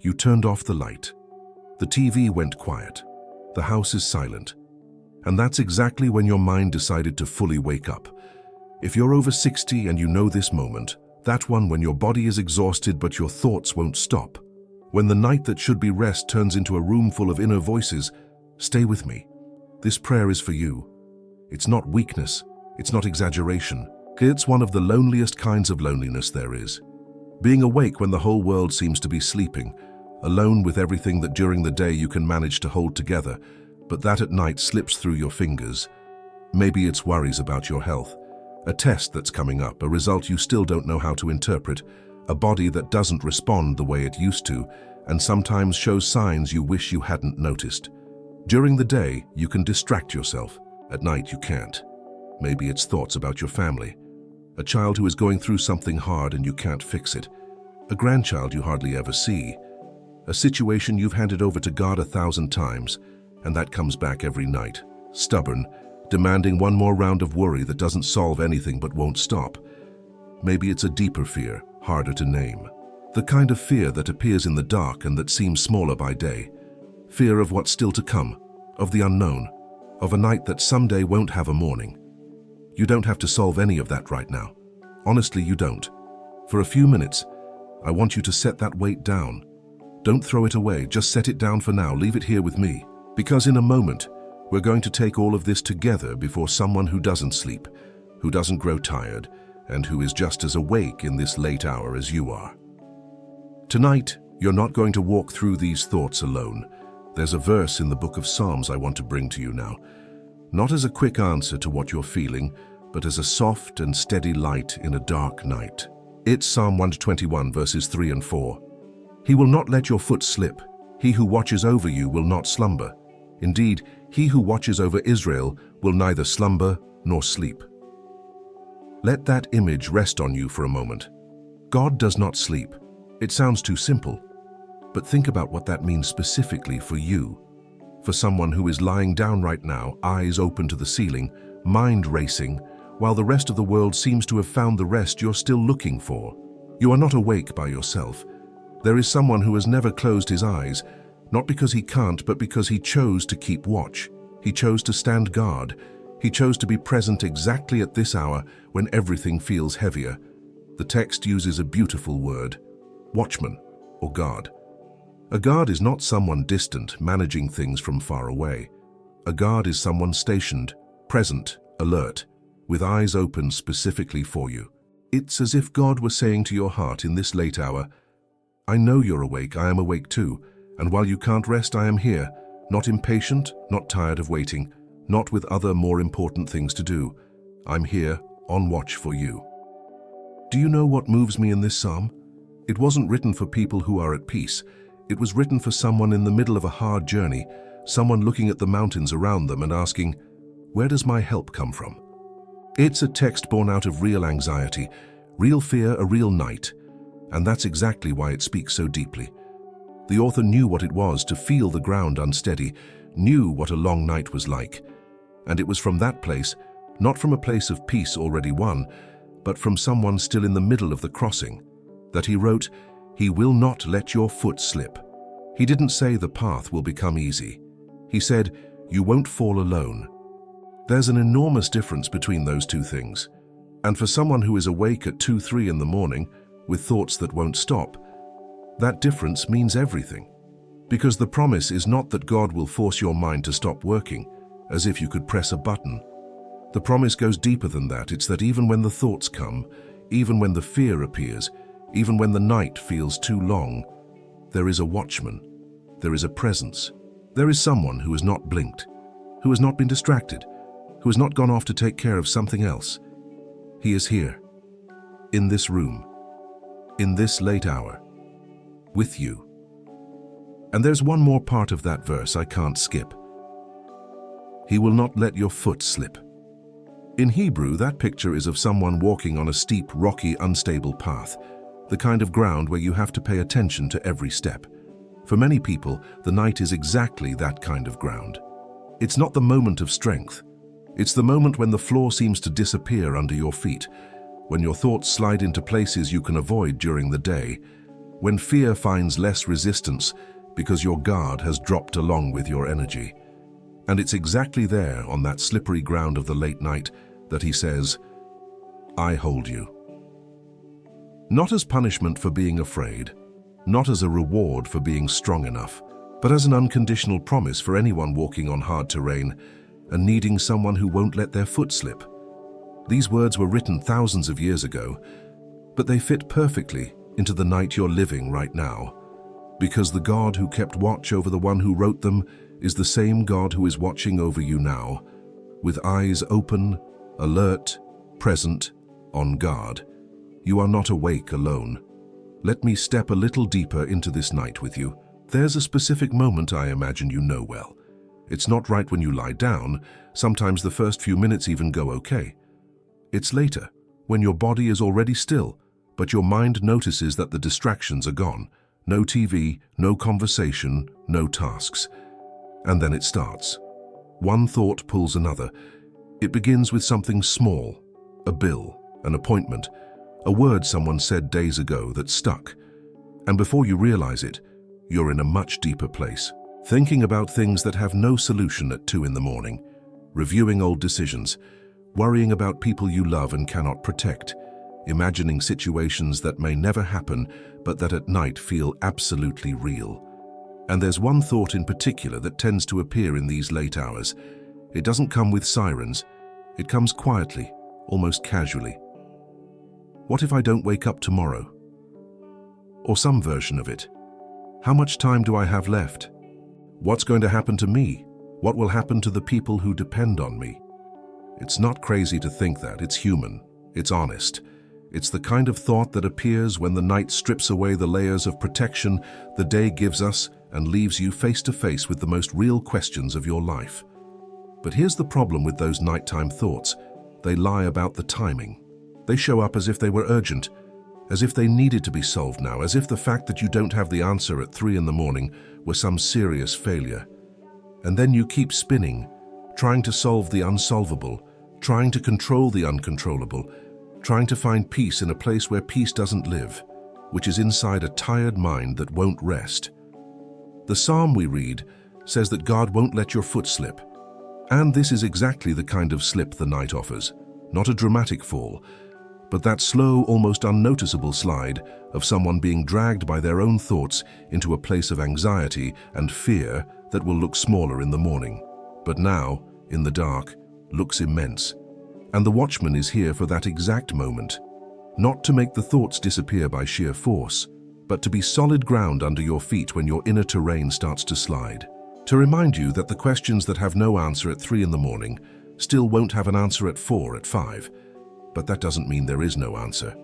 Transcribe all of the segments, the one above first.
You turned off the light. The TV went quiet. The house is silent. And that's exactly when your mind decided to fully wake up. If you're over 60 and you know this moment, that one when your body is exhausted but your thoughts won't stop. When the night that should be rest turns into a room full of inner voices, stay with me. This prayer is for you. It's not weakness. It's not exaggeration. It's one of the loneliest kinds of loneliness there is. Being awake when the whole world seems to be sleeping, alone with everything that during the day you can manage to hold together, but that at night slips through your fingers. Maybe it's worries about your health, a test that's coming up, a result you still don't know how to interpret, a body that doesn't respond the way it used to, and sometimes shows signs you wish you hadn't noticed. During the day, you can distract yourself. At night, you can't. Maybe it's thoughts about your family, a child who is going through something hard and you can't fix it, a grandchild you hardly ever see, a situation you've handed over to God 1,000 times, and that comes back every night, stubborn, demanding one more round of worry that doesn't solve anything but won't stop. Maybe it's a deeper fear, harder to name. The kind of fear that appears in the dark and that seems smaller by day. Fear of what's still to come, of the unknown, of a night that someday won't have a morning. You don't have to solve any of that right now. Honestly, you don't. For a few minutes, I want you to set that weight down. Don't throw it away, just set it down for now, leave it here with me. Because in a moment, we're going to take all of this together before someone who doesn't sleep, who doesn't grow tired, and who is just as awake in this late hour as you are. Tonight, you're not going to walk through these thoughts alone. There's a verse in the book of Psalms I want to bring to you now. Not as a quick answer to what you're feeling, but as a soft and steady light in a dark night. It's Psalm 121, verses 3 and 4. He will not let your foot slip. He who watches over you will not slumber. Indeed, he who watches over Israel will neither slumber nor sleep. Let that image rest on you for a moment. God does not sleep. It sounds too simple, but think about what that means specifically for you. For someone who is lying down right now, eyes open to the ceiling, mind racing, while the rest of the world seems to have found the rest you're still looking for. You are not awake by yourself. There is someone who has never closed his eyes, not because he can't, but because he chose to keep watch. He chose to stand guard. He chose to be present exactly at this hour when everything feels heavier. The text uses a beautiful word, watchman or guard. A guard is not someone distant, managing things from far away. A guard is someone stationed, present, alert, with eyes open specifically for you. It's as if God were saying to your heart in this late hour, I know you're awake, I am awake too, and while you can't rest, I am here, not impatient, not tired of waiting, not with other more important things to do. I'm here, on watch for you. Do you know what moves me in this psalm? It wasn't written for people who are at peace. It was written for someone in the middle of a hard journey, someone looking at the mountains around them and asking, where does my help come from? It's a text born out of real anxiety, real fear, a real night, and that's exactly why it speaks so deeply. The author knew what it was to feel the ground unsteady, knew what a long night was like, and it was from that place, not from a place of peace already won, but from someone still in the middle of the crossing, that he wrote, He will not let your foot slip. He didn't say the path will become easy. He said, you won't fall alone. There's an enormous difference between those two things. And for someone who is awake at 2, 3 in the morning, with thoughts that won't stop, that difference means everything. Because the promise is not that God will force your mind to stop working, as if you could press a button. The promise goes deeper than that. It's that even when the thoughts come, even when the fear appears, even when the night feels too long, there is a watchman, there is a presence, there is someone who has not blinked, who has not been distracted, who has not gone off to take care of something else. He is here, in this room, in this late hour, with you. And there's one more part of that verse I can't skip. He will not let your foot slip. In Hebrew, that picture is of someone walking on a steep, rocky, unstable path, the kind of ground where you have to pay attention to every step. For many people, the night is exactly that kind of ground. It's not the moment of strength. It's the moment when the floor seems to disappear under your feet, when your thoughts slide into places you can avoid during the day, when fear finds less resistance because your guard has dropped along with your energy. And it's exactly there, on that slippery ground of the late night, that he says, "I hold you." Not as punishment for being afraid, not as a reward for being strong enough, but as an unconditional promise for anyone walking on hard terrain and needing someone who won't let their foot slip. These words were written thousands of years ago, but they fit perfectly into the night you're living right now, because the God who kept watch over the one who wrote them is the same God who is watching over you now, with eyes open, alert, present, on guard. You are not awake alone. Let me step a little deeper into this night with you. There's a specific moment I imagine you know well. It's not right when you lie down. Sometimes the first few minutes even go okay. It's later, when your body is already still, but your mind notices that the distractions are gone. No TV, no conversation, no tasks. And then it starts. One thought pulls another. It begins with something small, a bill, an appointment, a word someone said days ago that stuck. And before you realize it, you're in a much deeper place, thinking about things that have no solution at 2 in the morning, reviewing old decisions, worrying about people you love and cannot protect, imagining situations that may never happen but that at night feel absolutely real. And there's one thought in particular that tends to appear in these late hours. It doesn't come with sirens. It comes quietly, almost casually. What if I don't wake up tomorrow? Or some version of it. How much time do I have left? What's going to happen to me? What will happen to the people who depend on me? It's not crazy to think that. It's human. It's honest. It's the kind of thought that appears when the night strips away the layers of protection the day gives us and leaves you face to face with the most real questions of your life. But here's the problem with those nighttime thoughts. They lie about the timing. They show up as if they were urgent, as if they needed to be solved now, as if the fact that you don't have the answer at 3 in the morning were some serious failure. And then you keep spinning, trying to solve the unsolvable, trying to control the uncontrollable, trying to find peace in a place where peace doesn't live, which is inside a tired mind that won't rest. The psalm we read says that God won't let your foot slip. And this is exactly the kind of slip the night offers. Not a dramatic fall, but that slow, almost unnoticeable slide of someone being dragged by their own thoughts into a place of anxiety and fear that will look smaller in the morning, but now, in the dark, looks immense. And the Watchman is here for that exact moment, not to make the thoughts disappear by sheer force, but to be solid ground under your feet when your inner terrain starts to slide. To remind you that the questions that have no answer at 3 in the morning still won't have an answer at 4, at 5. But that doesn't mean there is no answer.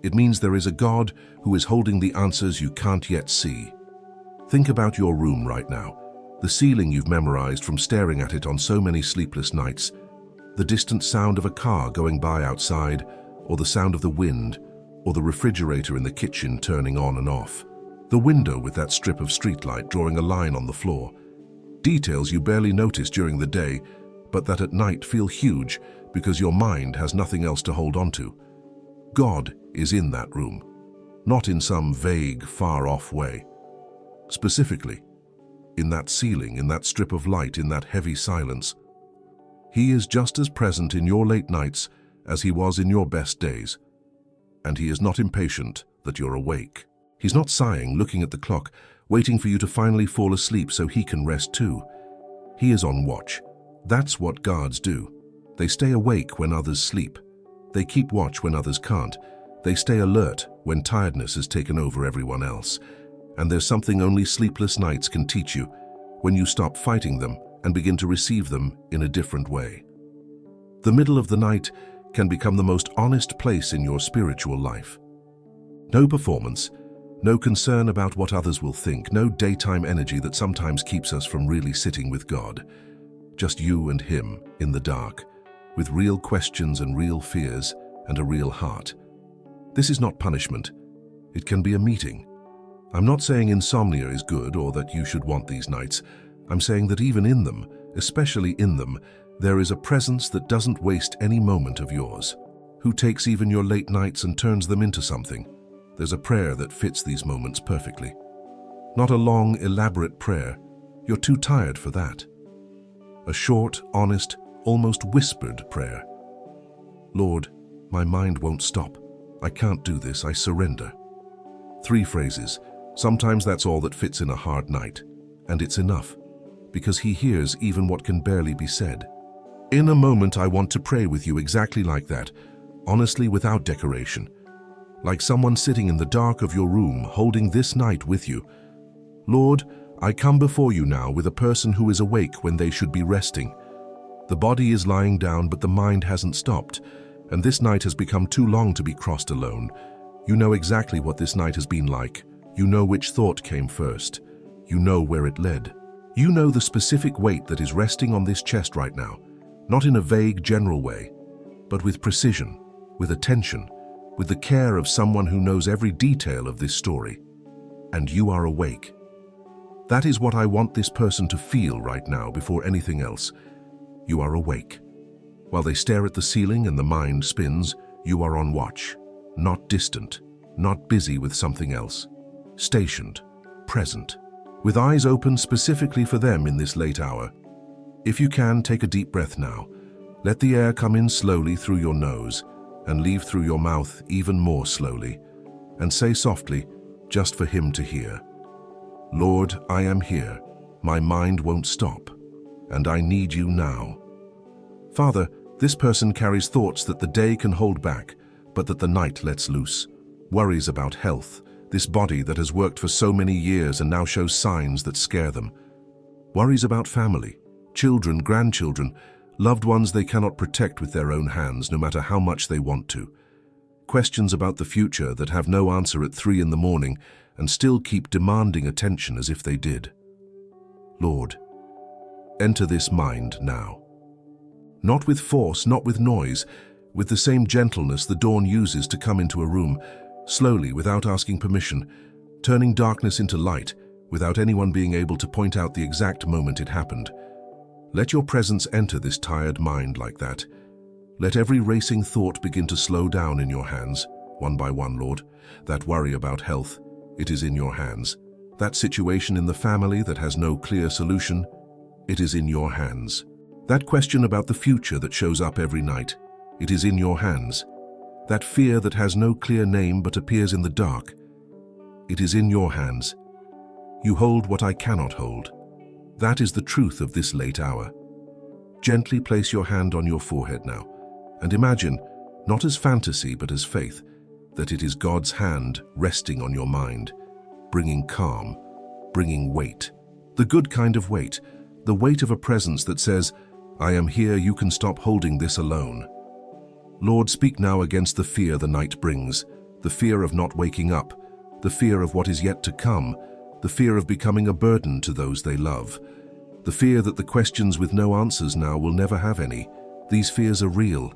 It means there is a God who is holding the answers you can't yet see. Think about your room right now, the ceiling you've memorized from staring at it on so many sleepless nights, the distant sound of a car going by outside, or the sound of the wind, or the refrigerator in the kitchen turning on and off, the window with that strip of streetlight drawing a line on the floor. Details you barely notice during the day, but that at night feel huge because your mind has nothing else to hold on to. God is in that room, not in some vague, far-off way. Specifically, in that ceiling, in that strip of light, in that heavy silence. He is just as present in your late nights as he was in your best days. And he is not impatient that you're awake. He's not sighing, looking at the clock, waiting for you to finally fall asleep so he can rest too. He is on watch. That's what guards do. They stay awake when others sleep. They keep watch when others can't. They stay alert when tiredness has taken over everyone else. And there's something only sleepless nights can teach you, when you stop fighting them and begin to receive them in a different way. The middle of the night can become the most honest place in your spiritual life. No performance, no concern about what others will think, no daytime energy that sometimes keeps us from really sitting with God. Just you and him in the dark, with real questions and real fears and a real heart. This is not punishment. It can be a meeting. I'm not saying insomnia is good or that you should want these nights. I'm saying that even in them, especially in them, there is a presence that doesn't waste any moment of yours, who takes even your late nights and turns them into something. there's a prayer that fits these moments perfectly. Not a long, elaborate prayer. You're too tired for that. A short, honest, almost whispered prayer. Lord, my mind won't stop. I can't do this. I surrender. 3 phrases. Sometimes that's all that fits in a hard night. And it's enough, because he hears even what can barely be said. In a moment, I want to pray with you exactly like that, honestly, without decoration. Like someone sitting in the dark of your room, holding this night with you. Lord, I come before you now with a person who is awake when they should be resting. The body is lying down, but the mind hasn't stopped, and this night has become too long to be crossed alone. You know exactly what this night has been like. You know which thought came first. You know where it led. You know the specific weight that is resting on this chest right now, not in a vague, general way, but with precision, with attention, with the care of someone who knows every detail of this story. And you are awake. That is what I want this person to feel right now before anything else. You are awake. While they stare at the ceiling and the mind spins, you are on watch, not distant, not busy with something else. Stationed, present, with eyes open specifically for them in this late hour. If you can, take a deep breath now. Let the air come in slowly through your nose and leave through your mouth even more slowly, and say softly, just for him to hear, Lord, I am here. My mind won't stop, and I need you now. Father, this person carries thoughts that the day can hold back, but that the night lets loose. Worries about health, this body that has worked for so many years and now shows signs that scare them. Worries about family, children, grandchildren, loved ones they cannot protect with their own hands, no matter how much they want to. Questions about the future that have no answer at 3 in the morning and still keep demanding attention as if they did. Lord, enter this mind now. Not with force, not with noise, with the same gentleness the dawn uses to come into a room, slowly, without asking permission, turning darkness into light, without anyone being able to point out the exact moment it happened. Let your presence enter this tired mind like that. Let every racing thought begin to slow down in your hands, one by one, Lord. That worry about health, it is in your hands. That situation in the family that has no clear solution, it is in your hands. That question about the future that shows up every night, it is in your hands. That fear that has no clear name but appears in the dark, it is in your hands. You hold what I cannot hold. That is the truth of this late hour. Gently place your hand on your forehead now, and imagine, not as fantasy but as faith, that it is God's hand resting on your mind, bringing calm, bringing weight. The good kind of weight, the weight of a presence that says, I am here, you can stop holding this alone. Lord, speak now against the fear the night brings, the fear of not waking up, the fear of what is yet to come, the fear of becoming a burden to those they love, the fear that the questions with no answers now will never have any. These fears are real.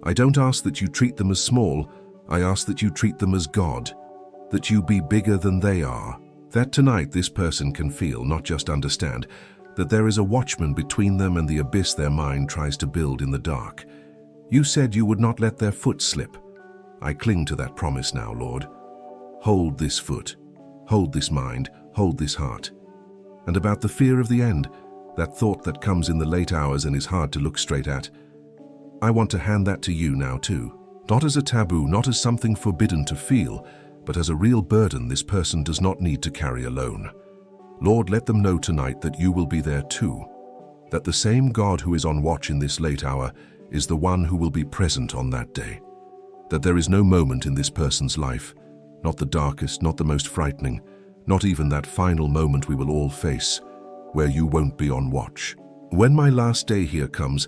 I don't ask that you treat them as small, I ask that you treat them as God, that you be bigger than they are. That tonight this person can feel, not just understand, that there is a watchman between them and the abyss their mind tries to build in the dark. You said you would not let their foot slip. I cling to that promise now, Lord. Hold this foot, hold this mind, hold this heart. And about the fear of the end, that thought that comes in the late hours and is hard to look straight at, I want to hand that to you now too. Not as a taboo, not as something forbidden to feel, but as a real burden this person does not need to carry alone. Lord, let them know tonight that you will be there too, that the same God who is on watch in this late hour is the one who will be present on that day, that there is no moment in this person's life, not the darkest, not the most frightening, not even that final moment we will all face, where you won't be on watch. When my last day here comes,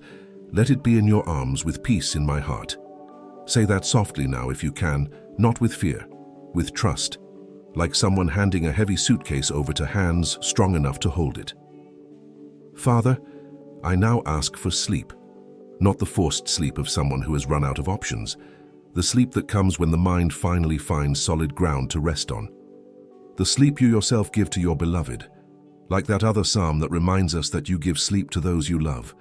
let it be in your arms with peace in my heart. Say that softly now if you can, not with fear, with trust, like someone handing a heavy suitcase over to hands strong enough to hold it. Father, I now ask for sleep, not the forced sleep of someone who has run out of options, the sleep that comes when the mind finally finds solid ground to rest on. The sleep you yourself give to your beloved, like that other psalm that reminds us that you give sleep to those you love,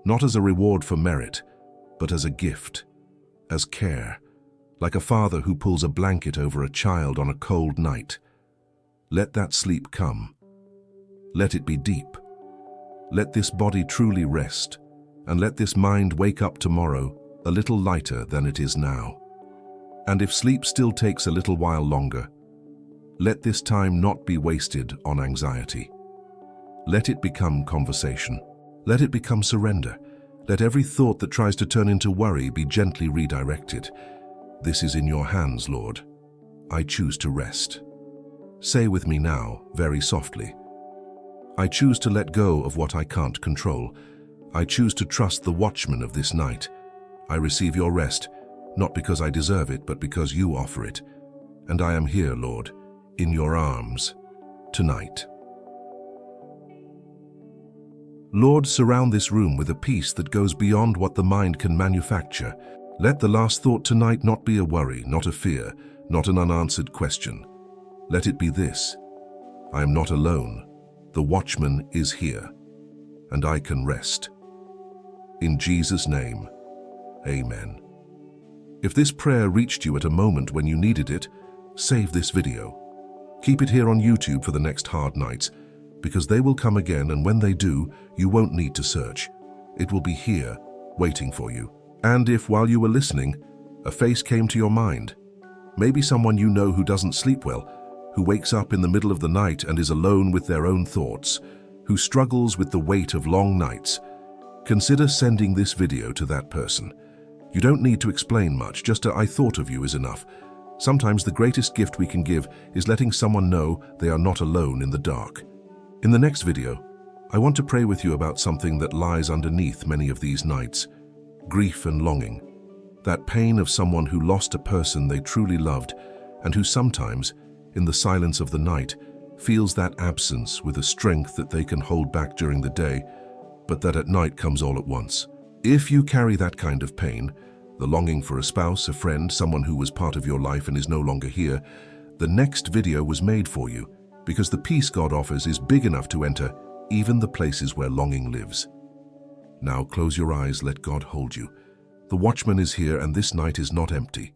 not as a reward for merit, but as a gift, as care, like a father who pulls a blanket over a child on a cold night. Let that sleep come. Let it be deep. Let this body truly rest, and let this mind wake up tomorrow a little lighter than it is now. And if sleep still takes a little while longer, let this time not be wasted on anxiety. Let it become conversation. Let it become surrender. Let every thought that tries to turn into worry be gently redirected. This is in your hands, Lord. I choose to rest. Say with me now, very softly, I choose to let go of what I can't control. I choose to trust the Watchman of this night. I receive your rest, not because I deserve it, but because you offer it. And I am here, Lord, in your arms, tonight. Lord, surround this room with a peace that goes beyond what the mind can manufacture. Let the last thought tonight not be a worry, not a fear, not an unanswered question. Let it be this: I am not alone. The Watchman is here, and I can rest. In Jesus' name, amen. If this prayer reached you at a moment when you needed it, save this video. Keep it here on YouTube for the next hard nights, because they will come again, and when they do, you won't need to search. It will be here, waiting for you. And if, while you were listening, a face came to your mind, maybe someone you know who doesn't sleep well, who wakes up in the middle of the night and is alone with their own thoughts, who struggles with the weight of long nights, consider sending this video to that person. You don't need to explain much, just a "I thought of you" is enough. Sometimes the greatest gift we can give is letting someone know they are not alone in the dark. In the next video, I want to pray with you about something that lies underneath many of these nights: grief and longing. That pain of someone who lost a person they truly loved, and who sometimes, in the silence of the night, feels that absence with a strength that they can hold back during the day, but that at night comes all at once. If you carry that kind of pain, the longing for a spouse, a friend, someone who was part of your life and is no longer here, the next video was made for you, because the peace God offers is big enough to enter even the places where longing lives. Now close your eyes, let God hold you. The Watchman is here, and this night is not empty.